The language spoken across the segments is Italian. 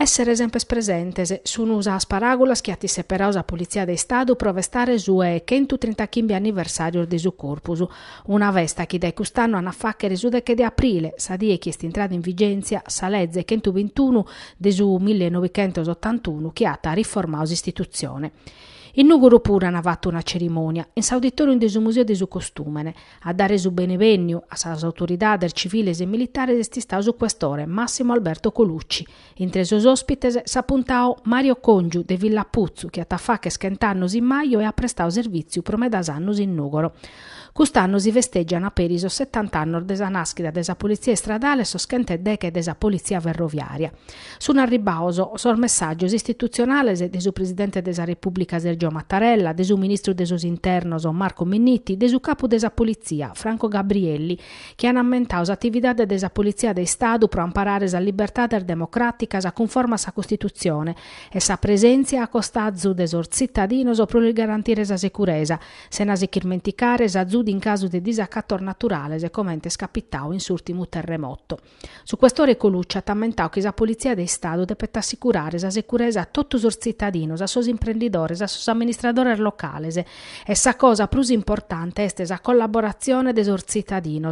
Essere sempre presentes, sunusa sparagolas che atti separausa Polizia de Stadu provestare su e 135 anniversario de su corpus, una vesta che dai quest'anno hanno facchere su che di aprile, sadie che è entrata in vigenza salezze 121 de su 1981 che ha riformato l'istituzione. In Nuguru pure hanno fatto una cerimonia, in s'auditorium del museo de su costumene, a dare su benevegno a sas autoridades civiles e militares esti stato su questore Massimo Alberto Colucci. Entre sos ospites s'appuntao Mario Congiu de Villa Puzzu, che ha fatto schentannos in maio e ha prestato servizio pro medasannos in Nugoro. Quest'anno si festeggiano a Periso 70 anni desa nascita desa polizia stradale soschente deche desa polizia ferroviaria. Sono arribauso sul messaggio istituzionale de su presidente desa Repubblica Sergio Mattarella, de su ministro de sos internos Marco Minniti, de su capo desa polizia Franco Gabrielli, che hanno ammentato attività desa polizia de Stadu pro amparare sa libertà democratica sa conforma sa Costituzione e sa presenza a costazu de sos cittadinos pro garantire sa sicurezza, se nasi chirmenticare sa in caso di disaccato naturale se commente scappitao in s'ultimo terremoto. Su quest'ore Colucci ha tammentao che la polizia del Stato deve assicurare la sicurezza a tutti i suoi cittadini, a suoi imprenditori, a suoi amministratori locali e sa cosa più importante è la collaborazione dei suoi cittadini.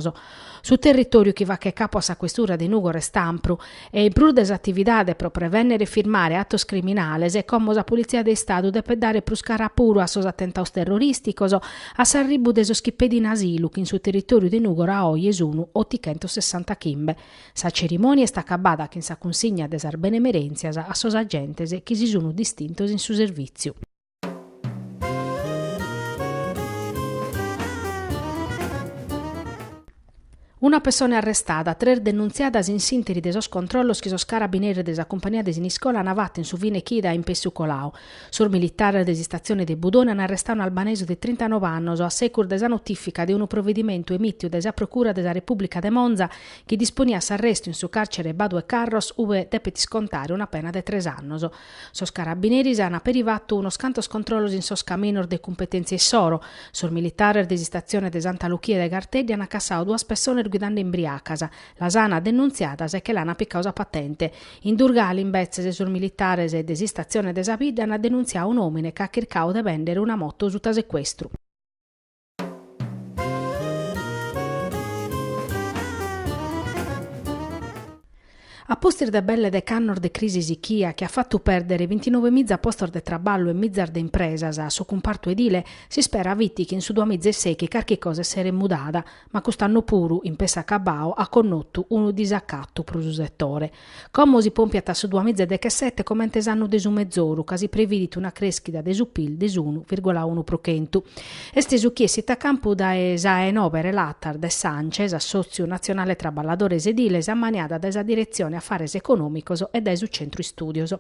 Su territorio che va che capo a sa questura di Nugoro e Stampru e in più delle attività per prevenire e firmare atti criminali e come la polizia del Stato deve dare più scarapuro a suoi attentato terroristici a s'arribu dei schipedi in asilo che in suo territorio di Nugoro a oggi sono 860 chimbe. Sa cerimonia sta acabata che in sa consigna des benemerenzias a sos agentes che si sono distintos in suo servizio. Una persona arrestata, 3 denunziadas in sinteri de sos controllos che sos carabinieri desa compagnia de Siniscola hanno fatto in su Vine Chida in Pessucolao. Sur militare desi stazione de Budone hanno arrestato un albanese di 39 anni a secur desa notifica di un provvedimento emitto desa Procura desa Repubblica de Monza che disponía s'arresto in su carcere Badue Carros ove depeti scontare una pena de 3 anni. Sos carabinieri hanno perivatto uno scantos controllos in sos caminor de competenze e soro. Sur militare desi stazione de Santa Lucia de Gartelli hanno accassato 2 persone guidando imbriacasa. La sana denunziata è che l'hanno piccausa patente. In Durgali, in Bezzese, sul militare e desistazione de Sapida hanno denunziato un uomine che ha cercato di vendere una moto sotto sequestro. A poster de belle de cannor de crisi sichia che ha fatto perdere 29.000 posti de traballo e mizzar de impresas a su comparto edile, si spera vitti che in su 2006 che qualche cosa essere mudata, ma quest'anno puru in Pesa Cabao ha connotto uno disaccatto pro su settore. Come si pompiata su 2017 come antesanno de su mezzoru, casi previdito una crescita de su PIL de su 1,1%. Este su chiesi a campo da esae novere l'attar de Sanchez, Assozio Nazionale Traballadores Ediles, ammaniata da esa direzione Affari Economicos e da su Centro Studios.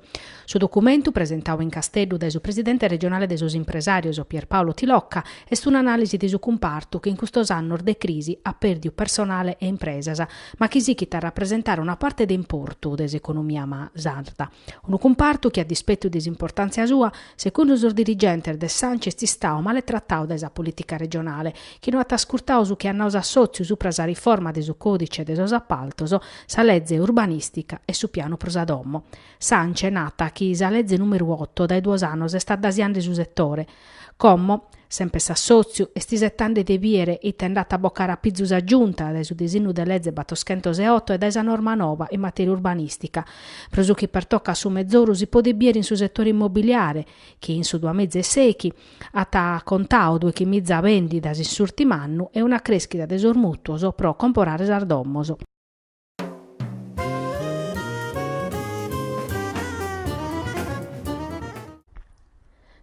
Su documento presentato in Castello da su presidente regionale dei sus impresarios Pierpaolo Tilocca e su un'analisi di su comparto che in questo anno de crisi ha perdido personale e impresas, ma che si chita a rappresentare una parte d'importo dell'economia sarda. Un comparto che a dispetto dell'importanza sua, secondo il dirigente de Sanchez ti sta male trattato della politica regionale, che non ha trascurtato su che hanno assozio su presa riforma de su codice de sos appaltos, sa legge urbanistica e su piano prosadommo. Sance è nata che sa legge numero 8 dai 2 anni è stata dasiando sul settore. Commo, sempre s'assozio, e stisettande de viere e tendata a boccare a pizzus aggiunta dai su disegno de legge Battoschento 8 e da esa norma nova in materia urbanistica. Presu che per tocca su mezzoru si può debiere in su settore immobiliare, che in su 2006 ha contao 2,5 vendita in s'ultimo e una crescita desormutuoso pro comporare sardommoso.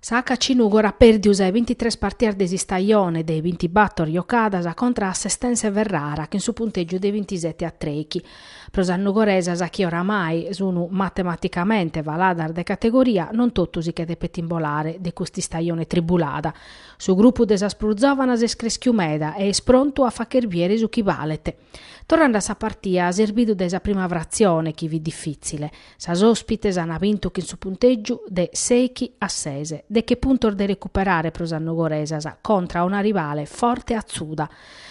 Sa HC Nugora perdius ai 23 partiti desi stagione dei 20 battori Occadas contro Assistenza Verrara che in su punteggio dei 27 a Trechi. Prosa Nugoresa sa che oramai sono matematicamente valadar de categoria non tottusi che de pettimbolare de questi stagione tribulata. Su gruppo desa Spruzzovanas es creschiumeda e es pronto a facherviere su chi valete. Tornando a sa partia ha servito desa prima frazione che vi difficile. Sas ospites hanno vinto che in su punteggio de 6 a 6. de che punto de recuperare prosa nugoresas contra una rivale forte e azzuda.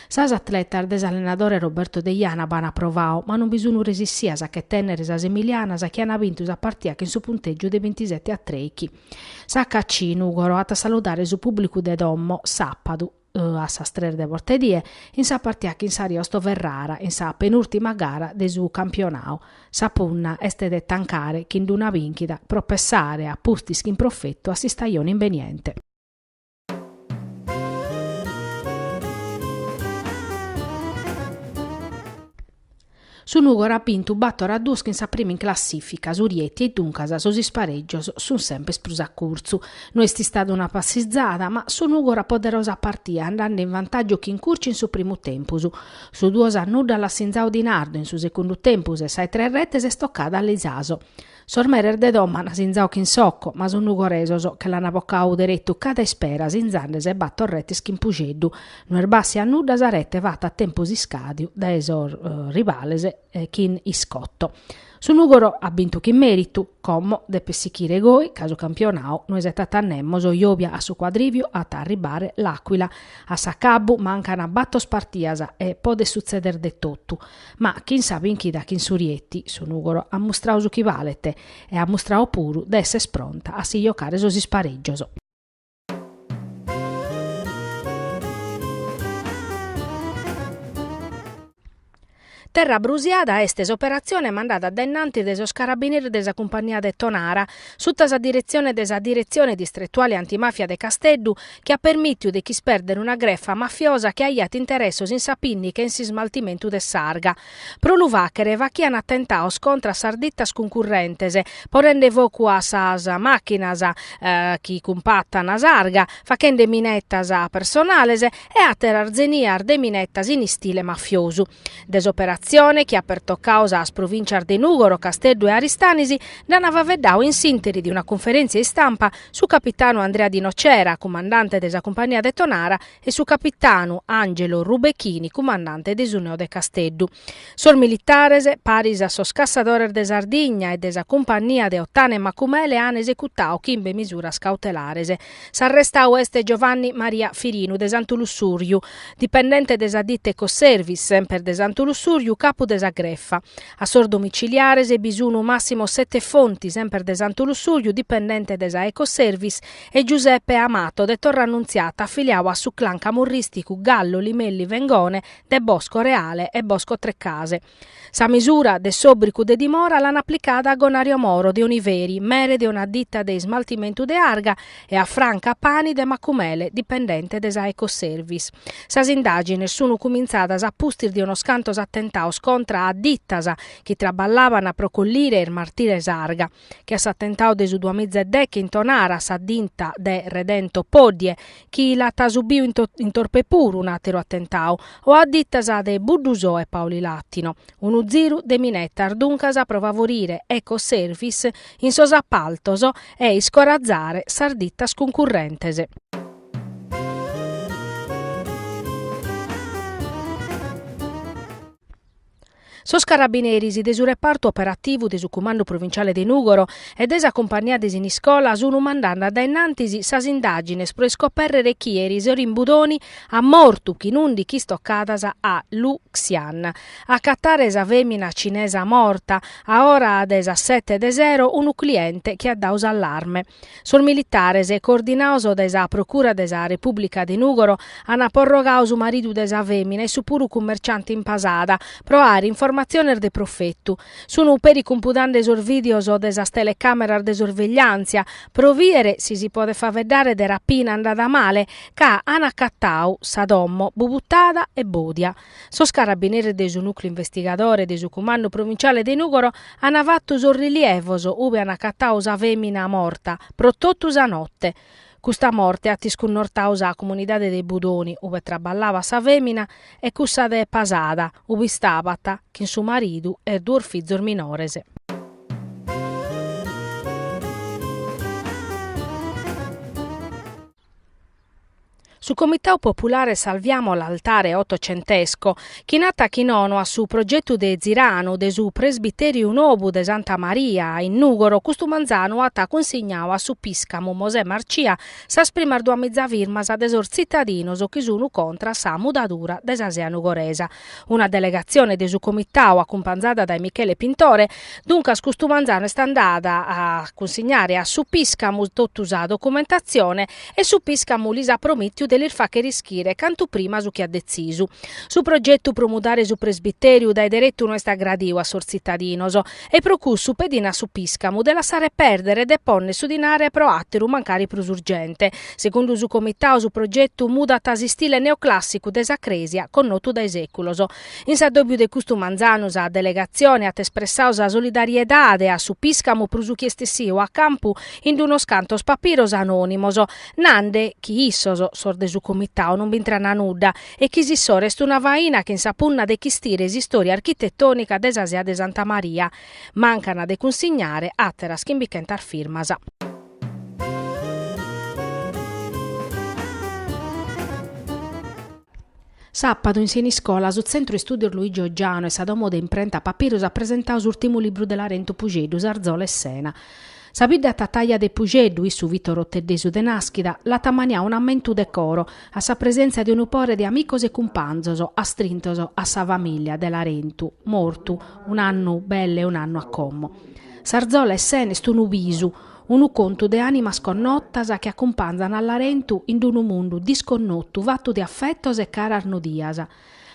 Sas atleta desallenatore Roberto De Iana bana provao, ma non bisogna resistiasa che tennere sas emilianas che hanno vinto sa partita che in su punteggio de 27 a 3. Sa cacci Nugoro a salutare su pubblico de Dommo sappadu a sa strere de vortedie in sa partita che in sa Riosto Verrara in sa penultima gara de su campionao. Sa punna este de tancare che in d'una vinchida propessare a pustis in profetto a si stagione inveniente. Su Nugoro ha vinto batto Raduschi in sa prima in classifica, su Rieti e Duncas sosi spareggios sun sempre sprusa curzu. Non è stata una passizzata, ma su Nugoro poderosa partita andando in vantaggio chi in curci in su primo tempus. Su duos annuda la Sinzao di Nardo in su secondo tempus e sai 3 rete se stoccata all'Isaso. Sormerer de doma na Sinzao chi in socco, ma su Nugoresoso che l'hanno boccao diretto cada espera Sinzandes e batto retis chi in pugeddu. Non erbassi annuda sa rete vata a tempo si scadio da esor rivales chi in iscotto. Su Nugoro ha vinto chi in merito, commo de pessichire goi, caso campionao, noi settannemmo so Iovia a su quadrivio a arribare l'Aquila. A Sacabbu mancano a batto spartiasa e pode succeder de tutto. Ma chi sa vinchi da chi Surietti, su Nugoro, ha mostrato su chi valete e ha mostrato pure d'essere spronta a si giocare sosi spareggioso. Terra brusiada est operazione mandata dennanti de sos carabinieri desa compagnia de Tonara, sutta sa direzione desa direzione distrettuale antimafia de Casteddu, che ha permittido de chi sperdere una greffa mafiosa che aiat interessos in sapinni che in si smaltimento de sarga. Pro l'uvachere va chi han attentao contra sardittas concurrentese, porende vocu a sas macchinas chi compattano a sarga, facende minettas a personales e a terarzeniar de minettas in stile mafiosu. Desoperazione che ha aperto causa a provincia de Nugoro, Casteddu e Aristanisi, danava veddao in sintesi di una conferenza in stampa su capitano Andrea Di Nocera, comandante della compagnia de Tonara, e su capitano Angelo Rubecchini, comandante desuneo de Casteddu. Sor militares, paris a sos cassadores de Sardigna e desa compagnia de Ottane Macumele han esecutao chimbe misuras cautelares. S'arrestao este Giovanni Maria Firinu de Santu Lussuriu, dipendente desa ditte Ecoservice, sempre de Santu Lussuriu, capo desa greffa. A sor domiciliares e bisunu massimo 7 fonti, sempre de Santu Lussuriu, dipendente desa Ecoservice, e Giuseppe Amato de Torre Annunziata, affiliao a su clan camorristico Gallo, Limelli, Vengone, de Bosco Reale e Bosco Treccase. Sa misura de sobricu de dimora l'hanno applicata a Gonario Moro de Oniveri, mere de una ditta de smaltimento de Arga, e a Franca Pani de Macumele, dipendente desa Ecoservice. Sas indagini sono cominciatas a pustir di uno scantos attentaos contra addittas che traballavano a procollire il martire Sarga, che a s'attentao de su 2010 in Tonara s'addinta de Redento Podie, chi la tasubiu in torpe puru un altro attentao, o addittas de Budduso e Paoli Lattino. Un uziru de minetta arduncas pro favorire Ecoservice in sos appaltoso e iscorazzare sardittas concurrentese. Sos carabineris de su reparto operativo de su comando provinciale de Nugoro e desa compagnia de Siniscola sono mandando da innantisi sas indagines pro scoperrere chi eris rimbudoni a mortu chi non di chi stoccadas a Luxian. A cattare esa femina cinesa morta a ora desa 7:0 un cliente che ha daus allarme. Sul militares e coordinaoso desa procura desa Repubblica de Nugoro hanno prorogato su marido desa femina e su puru commerciante in pasada pro are informazione de profettu. Sono peri computando esor videos o desas telecamera de sorveglianza, proviere si può fa vedere de rapina andata male, ca anacattau, sadommo, bubuttada e bodia. Sos carabinieri de su nucleo investigatore de su comando provinciale de Nugoro hanno fatto sos rilievoso ubi anacattau sa femina morta, protottus a notte. Custa morte ha tiscunnortaus a comunidade dei Budoni, uve traballava sa femina, e cussa de pasada, ubi stabata, che su maridu e due fizzor minorese. Su Comitau Popolare Salviamo l'altare ottocentesco, chi nata chi nono a su progetto de Zirano de su presbiterio nobu de Santa Maria in Nugoro, custumanzano atta consignao a su Piscamo Mosè Marcia s'asprimar dua mezza firmas ad esor cittadinos chi sono contra sa mudadura de Sasea Nugoresa. Una delegazione de su Comitau accompagnata da Michele Pintore, dunque custumanzano è andata a consegnare a su Piscamo tottusa documentazione e su Piscamo lisa promittiu dell'irfa che rischire canto prima su chi ha deciso. Su progetto promudare su presbiterio dai diretto non sta gradio a sor cittadinoso e procussu pedina su Piscamo della sare perdere de ponne su dinare pro atteru mancari plus urgente. Secondo su comitao su progetto muda tasi stile neoclassico desacresia connotu dai seculoso. In saddobbio de custumanzanos a delegazione at espressausa solidariedade a su Piscamo prusu chiestessio a campu in uno scanto papiros anonimoso nande chi issoso sorde su comitao non vintrana nudda e chi si sorest una vaina che insapunna de chi stire si storia architettonica de Sasea de Santa Maria mancana de consignare attera schimbicentar firmasa. Sabato in scuola sul centro studio Luigi Oggiano e sa domo de imprenta Papyrus ha presentato l'ultimo libro dell'Arento Pugeddu, Sarzola e Sena. Sabida tataglia de Pugeddu, su Vittorio Teddesu de Naschida, la tamania un ammentu decoro, a sa presenza di un upore di amicos e cumpanzoso, a strintoso, a sa famiglia dell'Arentu, mortu, un anno belle e un anno a commo. Sarzola e Sena stunu visu, unu conto de anima sconnottas che accompagnano all'Arentu in un mondo disconnotto, vatto di affettos e cara arnodiasa.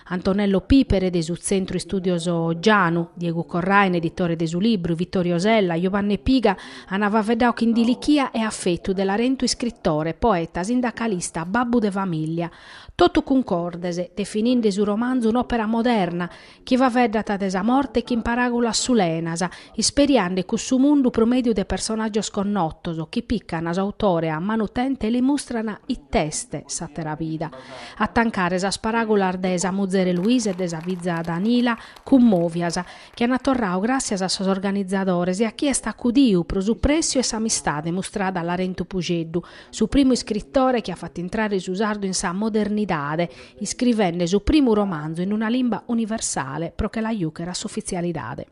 Antonello Pipere de su Centro Studioso Gianu, Diego Corrain, editore de su libro, Vittorio Sella, Giovanni Piga, anava vedao che in dilichia e affetto dell'Arentu scrittore, poeta, sindacalista, babbu de famiglia. Toto concordese, defininde su romanzo un'opera moderna, che va veddata desa morte che in paragola su l'enasa, isperiande cu su mundu promedio de personaggio sconnottoso, che piccana autore a manutente e li mostrana i teste, satera vida. A tancare sa sparagola ardesa Muzere Luisa e desa vizza Danila, commoviasa, che hanno torrao grazie a sos organizzadores e a chi è sta cudiu pro su prezio e sa amistade mostrata all'Arentu Pugeddu, su primo scrittore che ha fatto entrare su sardo in sa modernità, iscrivendo su primo romanzo in una lingua universale pro che la iuchera su ufficialidade.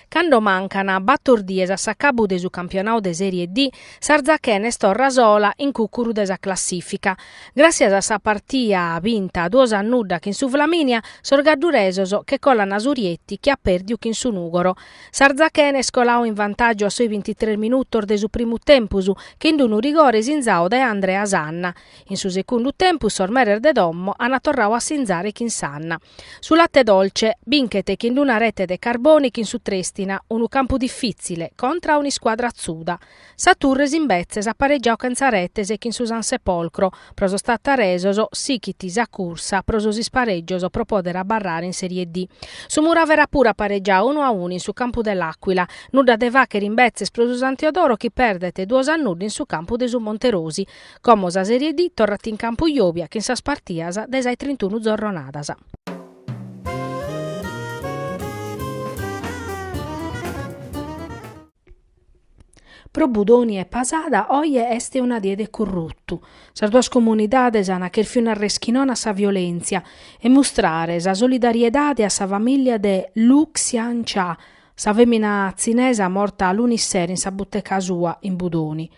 Quando mancana battordies a s'accabu de su campionato de Serie D, Sarzacchene storra sola in cucuru de sa classifica. Grazie a sa partia vinta 2-0 che in su Flaminia, sorgadduresoso che collana Surietti che ha perdiu che in su Nugoro. Sarzacchene scolao in vantaggio a sui 23 minuti de su primo tempusu, che in un rigore sinzao da Andrea Sanna. In su secondo tempo, Sormerer de Dommo hanno torrao a sinzare che in Sanna. Su latte dolce, binchete che in una rete de Carboni che in su Trestina, un campo difficile contra una squadra azzuda. Saturres in Bezzes appareggiao canzarettes e che in su San Sepolcro, proso stata resoso, sichitis a cursa, proso si spareggioso pro poter barrare in Serie D. Su Muravera pure appareggiao 1-1 in su campo dell'Aquila, nuda de Vacher in Bezzes proso San Teodoro che perdete 2-0 in su campo de su Monterosi. Comosa Serie D torrat in campo Iobia che in sa spartiasa desai 31 giornadasa. Pro Budoni e Pasada oie este una diede corruttu. Sas duas comunidades ana che fiu una reschinona sa violenza e mostrare sa solidariedade a sa famiglia de Luxiancia, sa femmina zinesa morta all'unisser in sa butteca sua in Budoni.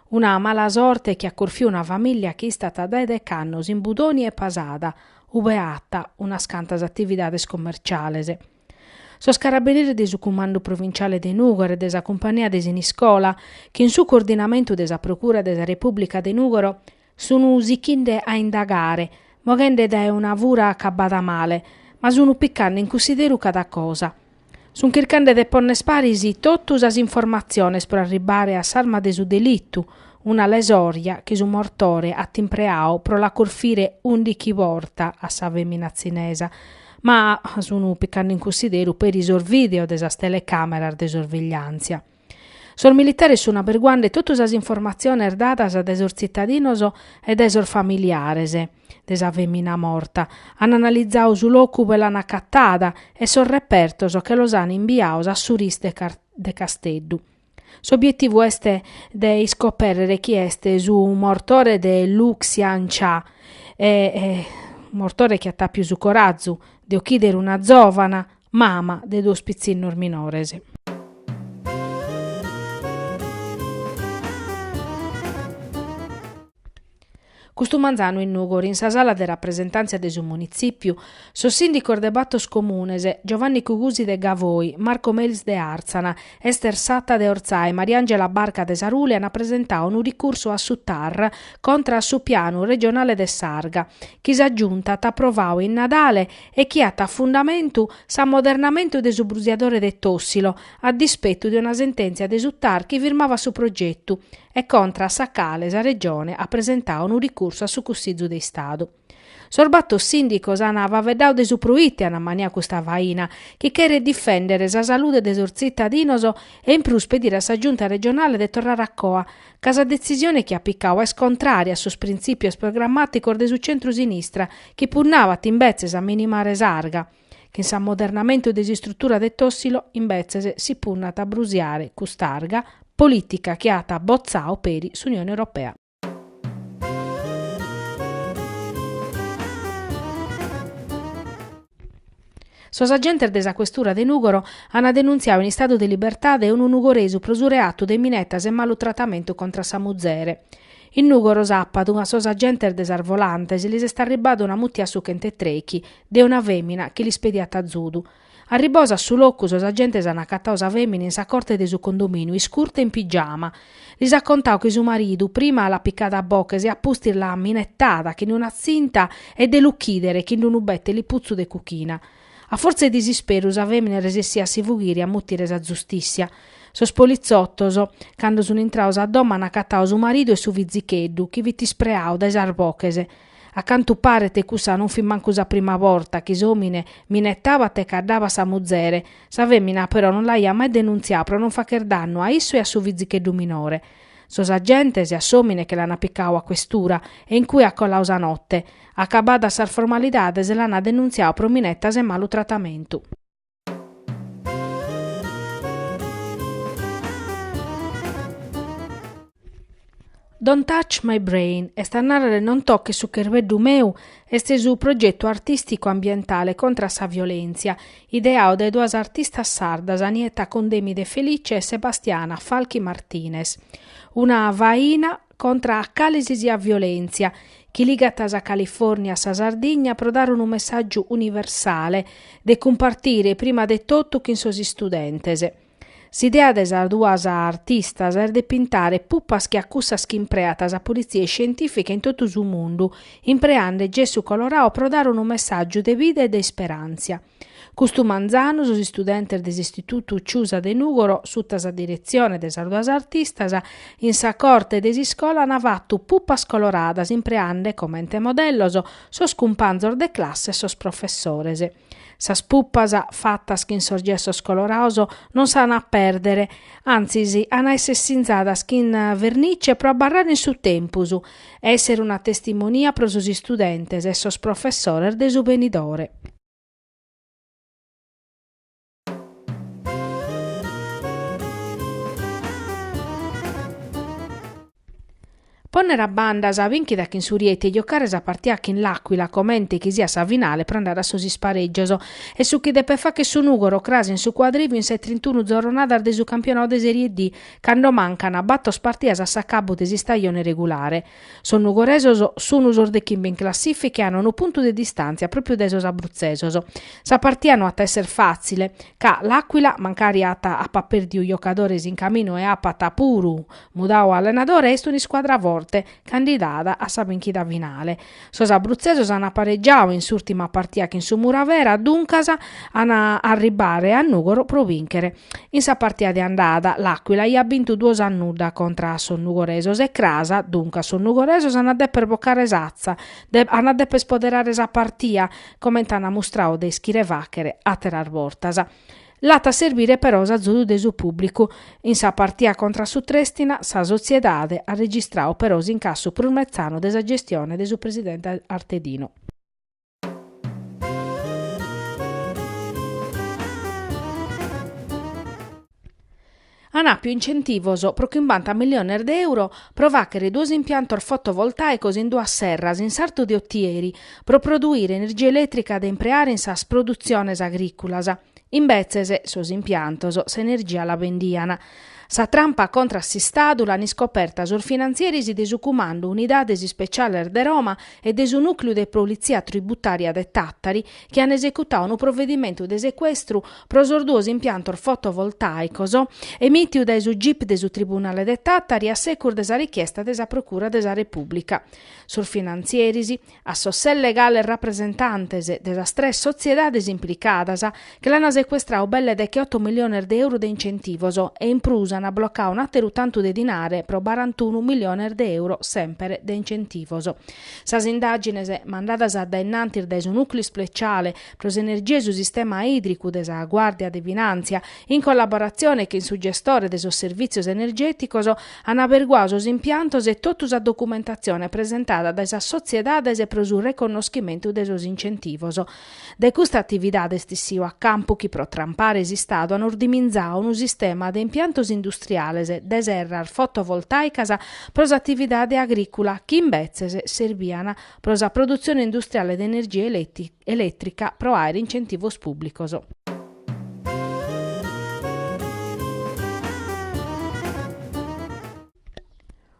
Una mala sorte che accorfiù una famiglia che è stata da decannos in Budoni e Pasada, ubeatta una scantas attividades commerciales. Sos carabinieri de su comando provinciale de Nugoro e de sa compagnia de Siniscola, che in su coordinamento de sa procura de sa Repubblica de Nugoro, sono usichinde a indagare, mogende da una vura accabbata male, ma sono piccando in consideru cada cosa. Sun cercando de ponne sparisi tottus as informaziones per arribare a s'arma de su delittu, una lesoria che su mortore ha timpreao pro la corfire 11 volta a sa femmina zinesa, ma sono piccando in consideru per i video de sa telecamera de sorveglianza. Sol militari sono averguando tutte le informazioni dadas desor cittadinos e desor familiares desa femmina morta. Hanno analizzato su locu ve l'hanno accattata e son repertos che los hanno inviato a Suris de Casteddu. S'obiettivo este de scoprire chi este su un mortore de Luxiancia un mortore che ha più su corazzu de occhidere una giovana mama de due spizzinnor minores. Custu manzanu in Nugori, in sa sala de rappresentanza de su municipiu, so sindico de Battos Comunes, Giovanni Cugusi de Gavoi, Marco Melis de Arzana, Ester Satta de Orzai, Mariangela Barca de Saruli hanno presentato un ricurso a su TAR contra su piano regionale de Sarga, chi s'aggiunta t'approvau in Nadale e chi ha a fondamento s'ammodernamento de su brusiatore de Tossilo, a dispetto di una sentenza de su TAR che firmava su progetto e contra Sacale, sa regione, ha presentato un ricurso a su cussizzu de Stato. Sorbatto sindico sanava vedau desupruite a mania questa vaina, che chiede difendere sa salute de sor cittadinos e in plus pedire a sa giunta regionale de tornare a coa, casa decisione che appiccava è contraria a sus principios programmaticos de su centro-sinistra, che punnavat invece a minimare sarga, che in s'ammodernamento de struttura de Tossilo invece si punnat a brusiare custarga, politica che ha bozzao peri su'Unione Europea. Sos agenti desa questura de Nugoro hanno denunziato in stato di libertà de un nugoresu prosureato de minettas e maltrattamento contra sa muzere. In Nugoro sappatu a sos agenti desarvolantes li sta arribata una muttia su chente trechi de una femmina che li spediata a Zudu. Arribosa su locus os agentes hanno accattato sa femmina in sa corte de su condominio, iscurta in pigiama. Li sa contau che su maridu prima l'ha piccata a bocca e appusti la minettata che non azzinta e de l'ucchidere che non ubette li puzzu de cuchina. A forza di disperu sa femmina resessia a si fughire a muttire sa giustizia. Sos polizzottos, quando sono entraus a doma hanno accattato su maridu e su vizzicheddu, chi vi ti spreau dai sarbochese. Accanto pare te cussa non fin manco sa prima volta che s'omine minettava te caddava sa muzere. Sa femmina però non l'ha mai denunziato per non fa danno a isso e a su vizzicheddu minore. Sos agentes e assomine che l'hanno appiccao a questura e in cui a collausa notte. Accabada sar formalidades l'hanno denunziato pro minettas e maltrattamento. Don't Touch My Brain e sta narrare non tocche su cherveddu meu este su progetto artistico ambientale contra sa violenza, ideato dai due artistas sardas Anietta Condemi de Felice e Sebastiana Falchi Martinez. Una vaina contra a calisi a violenza, che ligata a California a sa Sardigna pro dare un messaggio universale de compartire prima de tutto che in sosi studentes. S'idea de sas duas artistas er de pintare puppas che accussas chi impreatas a polizie scientifiche in tutto su mundu, impreande gessu colorao pro dare un messaggio de vida e de speranza. Custu manzanu, sos studentes des istitutu Ciusa de Nugoro, sutta sa direzione de sas duas artistas, in sa corte de scola han fatto puppas coloradas, impreande commente modellos, sos cumpanzor de classe e sos professores. Sas puppas fattas che in sorgessos coloraos non s'hanno a perdere, anzi hanno essere sinzadas che in vernice pro abbarrare in su tempus, essere una testimonia pro sos studentes e sos professores de su venidore. Ponnere bandas a vinchida che in Surieti e giocare a partita che in l'Aquila commente che sia Savinale per andare a sosi spareggioso e su chi deve fa che su Nugoro crasi in su quadrivio in 31 giornata de su campionato de Serie D quando mancano a battos partidas a sacabo de stagione regolare. Son nugoresos sono usor de chimbe in classifiche hanno un punto di distanza proprio de sos abruzzesos. Sa partita non ha essere facile, ca l'Aquila mancari ata a paperdi u giocadores in cammino e a patapuru mudao allenatore est una squadra forte candidata a sa vinchida finale. Sos abruzzesos hanno pareggiato in s'ultima partita che in su Muravera, duncas hanno arribare a Nugoro pro vincere. In sa partita di andata l'Aquila ha vinto 2-0 contra son nugoresos e crasa, dunque son nugoresos hanno per boccare sazza, hanno per spoderare sa partita, come hanno mostrato dei schirevachere a terar vortas. lata servire però sa zodu de su pubblicu. In sa partia contra su Trestina, sa sociedade ha registrato però incasso prurmezzano de sa gestione de su presidente Artedino. Anà più incentivos pro 50 milioni di euro pro vachere due impianti fotovoltaicos in due serras in sarto di ottieri pro produrre energia elettrica da impreare in sas produziones agricolas. In bezzese, sos impiantos, s'energia la vendiana. Sa trampa contra s'istadu l'hanno scoperta sul finanzieris de su comando Unidades Speciales de Roma e de su nucleo de polizia tributaria de Tattari che hanno esecutato un provvedimento de sequestru pro sos duos impiantos fotovoltaicos emitiu da su GIP de su Tribunale de Tattari a secur de sa richiesta de sa Procura de sa Repubblica. Sul finanzieris, a sossel legale rappresentantes de sa tres sociedades implicadas che l'hanno sequestrau belle de che 8 milioni di euro de incentivos e imprusa a bloccare un atteru tanto de dinare pro 41 milioni di euro sempre de incentivos. Sas indagines mandadas a innantir da su nucleo speciale pro s'energia su sistema idrico de sa Guardia de Finanzia in collaborazione che in su gestore de sos servizios energeticos han averguato sos impiantos e tutta sa documentazione presentata da sa sociedades pro su riconoscimento de sos incentivos. De questa attività stessiu a campo chi pro trampare esistado hanno ordinizzato un sistema de impiantos industriales de serras fotovoltaicas pro s'attividade agricola chi in bezzese serviana pro sa produzione industriale di energia elettrica pro aere incentivos públicos.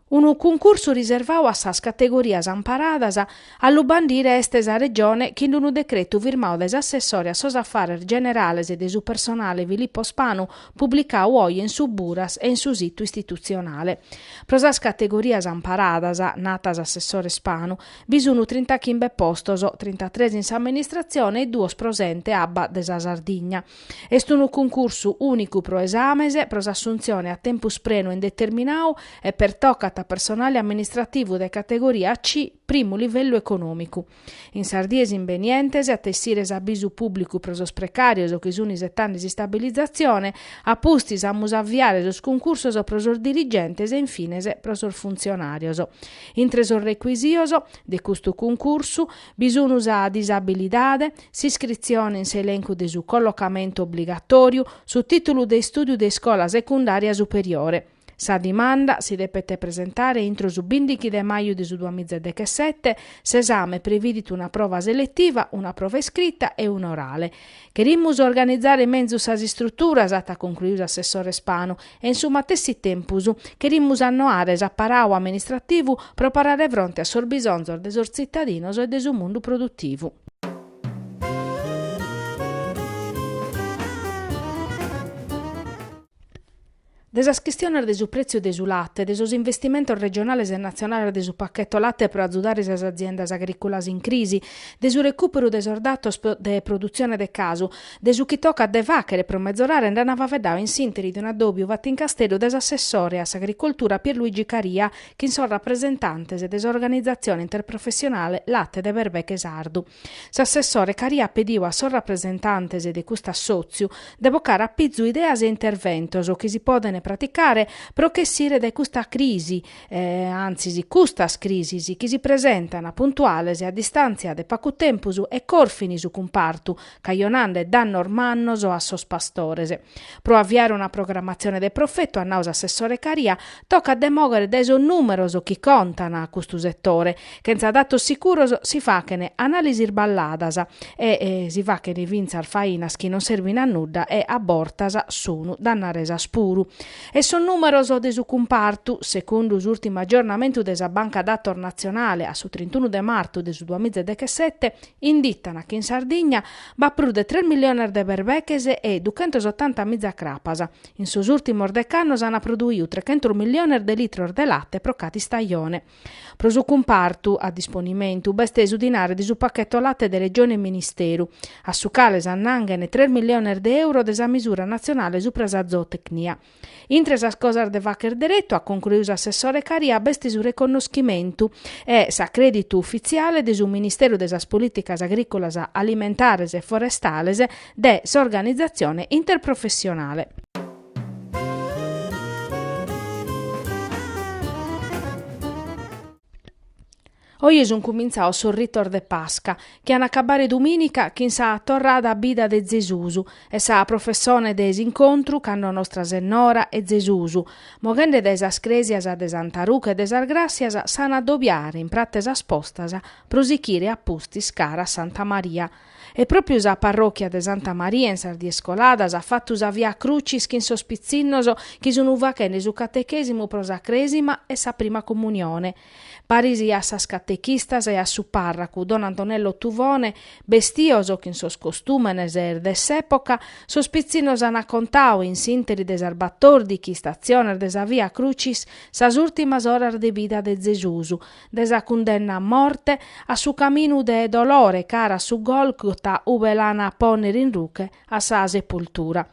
Un concorso riservato a sas categorias amparadas allo bandire este sa regione che in un decreto firmato dai assessori a sos affares generales e de su personale Filippo Spanu pubblicau oggi in su Buras e in su sito istituzionale. Pro sas categorias amparadas, natas assessore Spanu, vi sono 30 chimbe postos, 33 in s'amministrazione e 2 prosente abba de sa Sardigna. Est un concorso unico pro esamese, pro s'assunzione a tempus pleno indeterminau e per toccata personale amministrativo de categoria C, primo livello economico. In sardies invenientes a tessires a bisu pubblico pro sos precarios o chi sono i 7 anni di stabilizzazione, a pustis amus avviare sos concursos pro sos dirigentes e infine pro sos funzionarios. Intre sos requisios de custu concurso bisonus a disabilidade, s'iscrizione in s'elenco de su collocamento obbligatorio su titolo de studio de scola secundaria superiore. Sa dimanda si depete presentare entro su 15 de maio di su 2017, s'esame previdit una prova selettiva, una prova scritta e un orale. Querimus organizzare menzu sas istrutturas, ata concluius assessore Spanu, e in su matessi tempus querimus annoare s'apparau amministrativu pro parare fronte a sos bisonzos de sos cittadinos e de su mundu produttivu. De sas questioni de su prezzo de su latte, de sos investimentos regionales e nazionales de su pacchetto latte pro aiutare sas aziendas agricolas in crisi, de su recupero de sos datos de produzione de casu, de su chi tocca de vachere pro mezzorare andava vedau in sintesi di un addobbio vat in castello des assessore a s'agricoltura Pierluigi Caria, che in son rappresentantes de s'organizzazione interprofessionale Latte de Berbeche Sardu. S'assessore Caria pediu a son rappresentantes de custa assozio de bocare a pizzu ideas e interventos o che si podene praticare pro che sire de custa crisi, anzi custas crisis che si presentano puntuales e a distanza de pacu tempus e corfini su compartu, caionande danno ormannos o a sos pastores. Pro avviare una programmazione de profetto a naus assessore Caria, tocca demogere de son numeros chi contano a custu settore, che senza datos sicuros si facene analisi balladas e si facene vinzar fainas chi non servino a nudda e abortas sono dannaresa spuru. E son numeros de su compartu, secondo l'ultimo aggiornamento della Banca Dator Nazionale a su 31 de marzo de su 2017, indittano che in Sardegna va più de 3 milioni de berbeches e 280 mizza crapas. In sus ultimos decannos hanno prodotto 300 milioni de litri de latte pro cati stagione. Pro su compartu a disponimento beste su dinare di su pacchetto latte de regione e ministeru, a su cale s'annangene 3 milioni de euro de sa misura nazionale su presa zootecnia. Intre sa cosas de vacher diretto, ha concluso assessore Caria, besti su riconoscimento e sa creditu ufficiale de su Ministero de sas Politicas Agricolas, Alimentares e Forestales de s'organizzazione interprofessionale. Oggi sono cominciato sul ritorno de Pasca, che hanno acabare domenica che sa torrada a bida de Gesusu e sa professione des incontru canno nostra Senora e Gesusu. Mogende des ascresias de Santaruca e des argrassias s'hanno addobbiare in prattes aspostas prosichire appusti scara a Santa Maria. E proprio la parrocchia de Santa Maria in Sardiescoladas ha fatto usa via crucis che in sospizzinnoso che sono uvachene su catechesimo pro sa cresima e sa prima comunione. Parisi a sas catechistas e a su parracu Don Antonello Tuvone, bestioso che in sos costumenes er dess'epoca, sospizzinos han contau in sinteri des arbattor di chi stazioner des a via crucis sas ultimas horas de vida de Gesusu, des a condenna a morte, a su caminu de dolore cara su Golgota uve l'ana poner in ruche a sa sepoltura.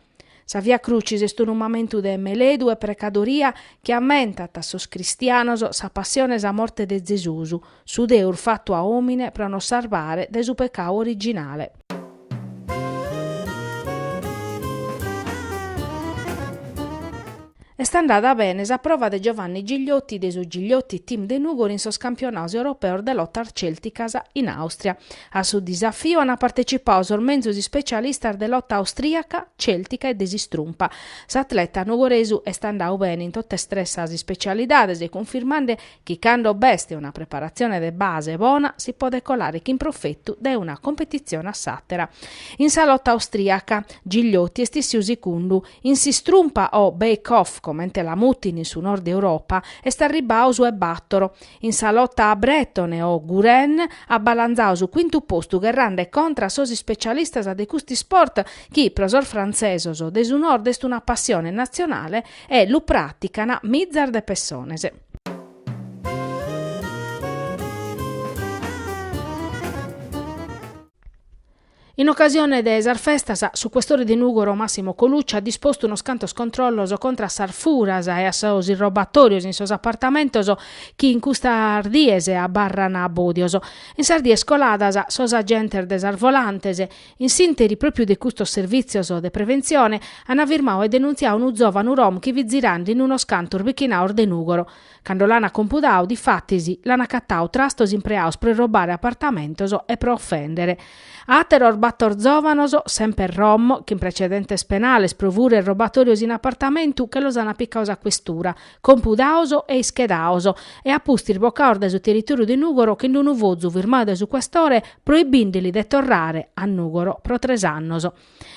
Sa via crucis est un momento de meledu e precadoria che ammentat a sos cristianos sa passione sa morte de Gesusu, su deur fatto a omine pro non salvare de su peccao originale. È andata bene sa prova de Giovanni Gigliotti de su Gigliotti Team de Nugor in sos campionati europeo de lotta celticas in Austria. A su disafio hanno partecipato sormenzosi specialista de lotta austriaca, celtica e desistrumpa. S'atleta nugoresu è andato bene in tutte stressas specialidades e confermando che quando beste una preparazione de base buona si può decolare che in profetto de una competizione a satera. In sa lotta austriaca Gigliotti è stissi secondo, in sistrumpa o bake-off mentre la Muttini su Nord Europa e sta arribao su e battoro. In salotta a Brettone o Guren a balanzao su quinto posto che rende contra sosi specialistas de custi sport chi prosor francesos de su Nord est una passione nazionale e lu praticana mizzar de personese. In occasione de Esarfestas, su questore di Nugoro Massimo Colucci ha disposto uno scantos controlloso contra sarfuras e a sos irrobatorios in sos appartamentos chi in custa ardiese abarrana a bodioso. In Sardies coladas sos agentes de sarvolantes, in sinteri proprio de custos servizios de prevenzione, hanno firmao e denunziao un giovane rom che vizirando in uno scanto urbicchinaur de Nugoro. Quando l'ana compudau, di fattisi, l'ana cattau trastos impreaus pre robare appartamentos e pro offendere. Ateror battor giovanos, sempre rom, che in precedentes penales provure robatorios in appartamentu che los han piccaus a questura, compudaoso e ischedaoso, e appustir bocaor de su territorio di Nugoro che non uvozu firmade su questore proibindili de torrare a Nugoro pro 3 annoso.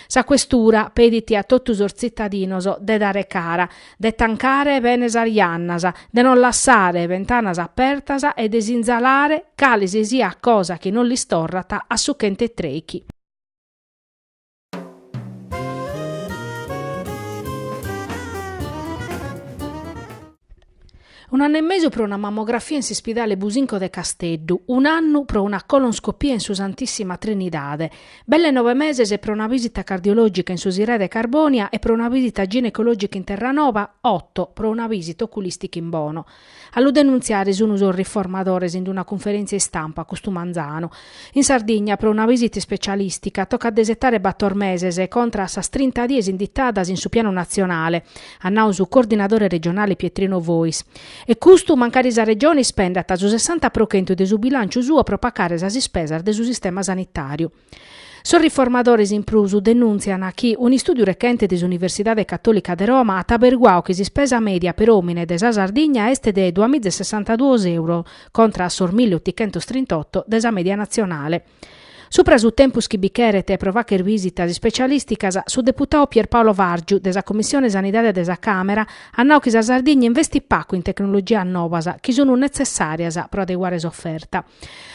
Sa questura pediti a tottusor cittadinoso de dare cara, de tancare venes ariannasa, de non lassare ventanas apertas e desinzalare calisi sia cosa che non li storrata a succhente treichi. Un anno e mezzo per una mammografia in Sispidale Businco de Casteddu, un anno per una colonscopia in su Santissima Trinidade, belle 9 mesi per una visita cardiologica in su Sirè de Carbonia e per una visita ginecologica in Terranova, 8 per una visita oculistica in Bono. Allo denunziare su un uso riformadores in una conferenza in stampa a Costumanzano. In Sardegna per una visita specialistica tocca desettare battormesese contra sa 30 dies indittadas in su piano nazionale, annau su coordinatore regionale Pietrino Vois. E custo mancare sa regione spendata su 60% de su bilancio suo pro pacare sa spesa de su sistema sanitario. Sono riformadores in prusu denunziano che un studio recente dell'Università Cattolica di Roma ha taberguao che si spesa media per omine de sa Sardegna est de 2.062 euro contra sor 1.838 de sa media nazionale. Supra su tempus chi bicherete provacher visitas specialisticas su deputao Pierpaolo Vargiu desa Commissione Sanidade desa Camera annau che sa Sardegna investi pacco in tecnologia novas che sono necessarias pro adeguare s'offerta.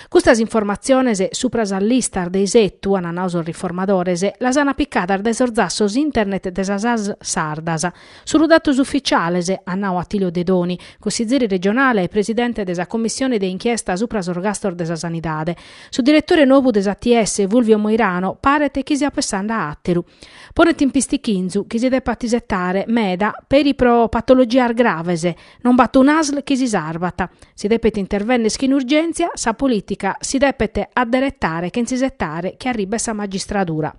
Custas informaziones supra sa listar de isettu ananauso riformadores las han appiccadar de sorzassos internet desa SAS sardas. Suru datus ufficiales annau Attilio Dedoni, consigliere regionale e presidente desa Commissione de inchiesta supra sorgastor desa Sanidade. Su direttore nuovo desa l'ATS Vulvio Moirano parete chi sia passando a atteru. Ponete in pistichinzu chi si deve tisettare meda per i pro patologia gravese, non batto un ASL chi si sarbata. Si deve intervenire in urgenza, sa politica si deve adderettare che si settare che arriva sa magistratura.